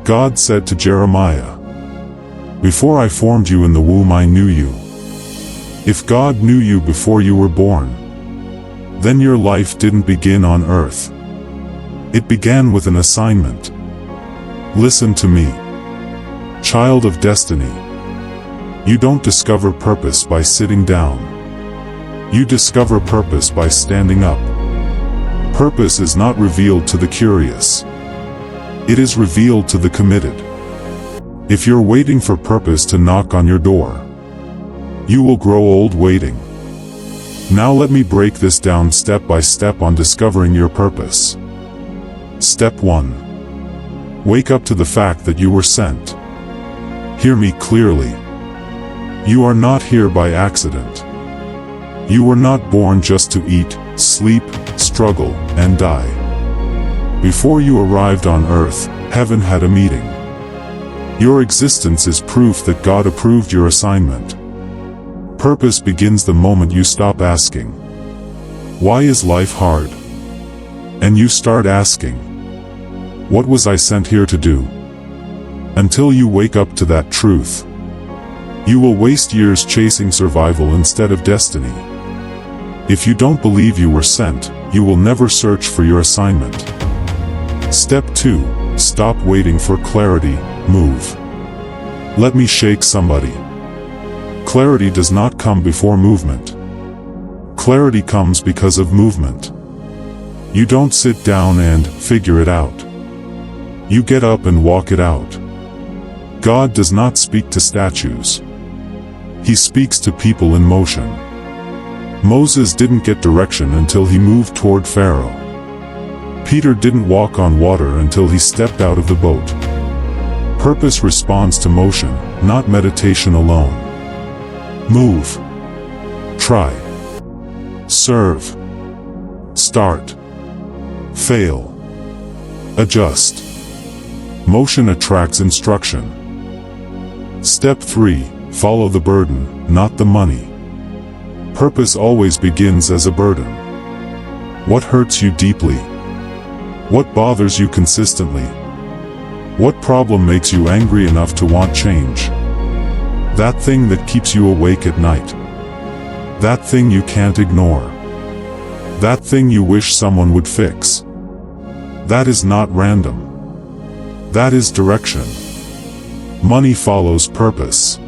God said to Jeremiah, "Before I formed you in the womb I knew you." If God knew you before you were born, then your life didn't begin on earth. It began with an assignment. Listen to me, child of destiny. You don't discover purpose by sitting down. You discover purpose by standing up. Purpose is not revealed to the curious. It is revealed to the committed. If you're waiting for purpose to knock on your door, you will grow old waiting. Now let me break this down step by step on discovering your purpose. Step 1. Wake up to the fact that you were sent. Hear me clearly. You are not here by accident. You were not born just to eat, sleep, struggle, and die. Before you arrived on earth, heaven had a meeting. Your existence is proof that God approved your assignment. Purpose begins the moment you stop asking, "Why is life hard?" and you start asking, "What was I sent here to do?" Until you wake up to that truth, you will waste years chasing survival instead of destiny. If you don't believe you were sent, you will never search for your assignment. Step 2. Stop waiting for clarity, move. Let me shake somebody. Clarity does not come before movement. Clarity comes because of movement. You don't sit down and figure it out. You get up and walk it out. God does not speak to statues. He speaks to people in motion. Moses didn't get direction until he moved toward Pharaoh. Peter didn't walk on water until he stepped out of the boat. Purpose responds to motion, not meditation alone. Move. Try. Serve. Start. Fail. Adjust. Motion attracts instruction. Step 3. Follow the burden, not the money. Purpose always begins as a burden. What hurts you deeply? What bothers you consistently? What problem makes you angry enough to want change? That thing that keeps you awake at night. That thing you can't ignore. That thing you wish someone would fix. That is not random. That is direction. Money follows purpose.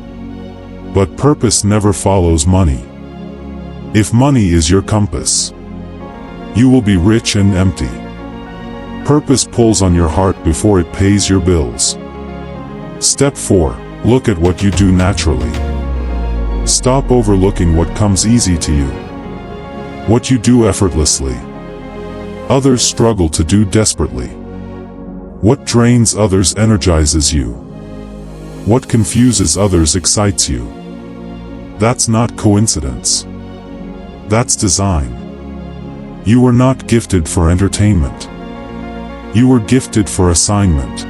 But purpose never follows money. If money is your compass, you will be rich and empty. Purpose pulls on your heart before it pays your bills. Step 4. Look at what you do naturally. Stop overlooking what comes easy to you. What you do effortlessly, others struggle to do desperately. What drains others energizes you. What confuses others excites you. That's not coincidence. That's design. You were not gifted for entertainment. You were gifted for assignment.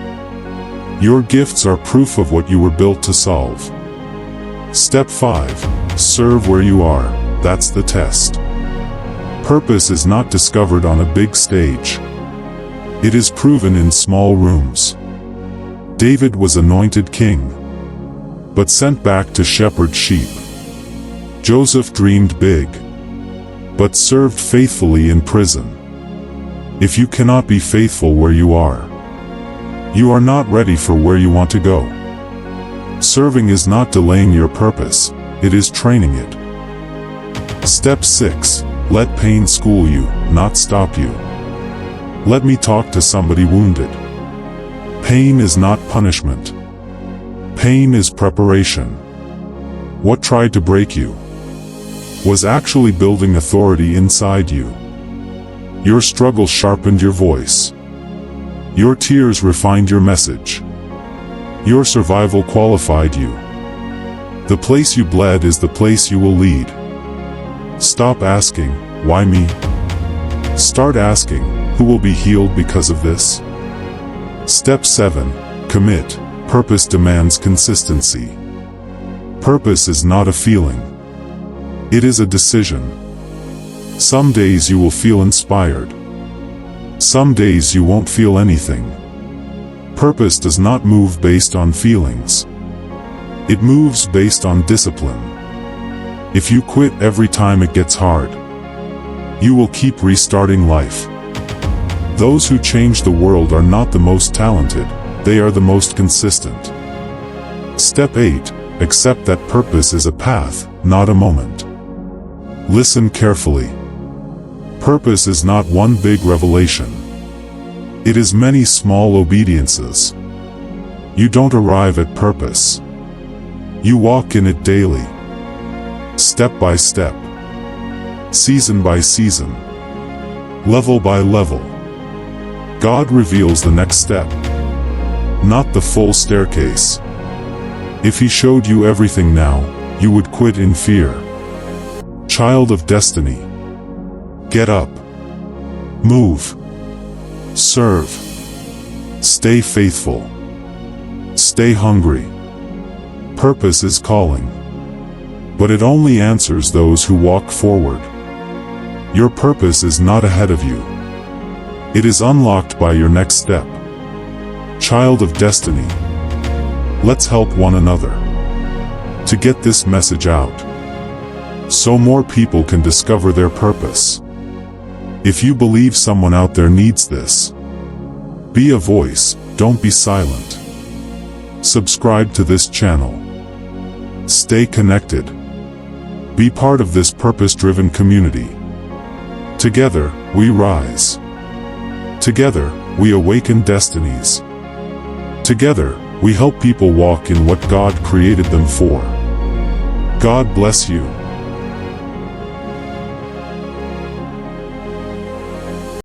Your gifts are proof of what you were built to solve. Step 5. Serve where you are. That's the test. Purpose is not discovered on a big stage. It is proven in small rooms. David was anointed king, but sent back to shepherd sheep. Joseph dreamed big, but served faithfully in prison. If you cannot be faithful where you are not ready for where you want to go. Serving is not delaying your purpose, it is training it. Step 6. Let pain school you, not stop you. Let me talk to somebody wounded. Pain is not punishment. Pain is preparation. What tried to break you was actually building authority inside you. Your struggle sharpened your voice. Your tears refined your message. Your survival qualified you. The place you bled is the place you will lead. Stop asking, why me? Start asking, who will be healed because of this? Step 7. Commit. Purpose demands consistency. Purpose is not a feeling. It is a decision. Some days you will feel inspired. Some days you won't feel anything. Purpose does not move based on feelings. It moves based on discipline. If you quit every time it gets hard, you will keep restarting life. Those who change the world are not the most talented, they are the most consistent. Step 8. Accept that purpose is a path, not a moment. Listen carefully. Purpose is not one big revelation. It is many small obediences. You don't arrive at purpose. You walk in it daily. Step by step. Season by season. Level by level. God reveals the next step, not the full staircase. If He showed you everything now, you would quit in fear. Child of destiny. Get up. Move. Serve. Stay faithful. Stay hungry. Purpose is calling, but it only answers those who walk forward. Your purpose is not ahead of you. It is unlocked by your next step. Child of destiny. Let's help one another to get this message out, so more people can discover their purpose. If you believe someone out there needs this, be a voice, don't be silent. Subscribe to this channel. Stay connected. Be part of this purpose-driven community. Together, we rise. Together, we awaken destinies. Together, we help people walk in what God created them for. God bless you.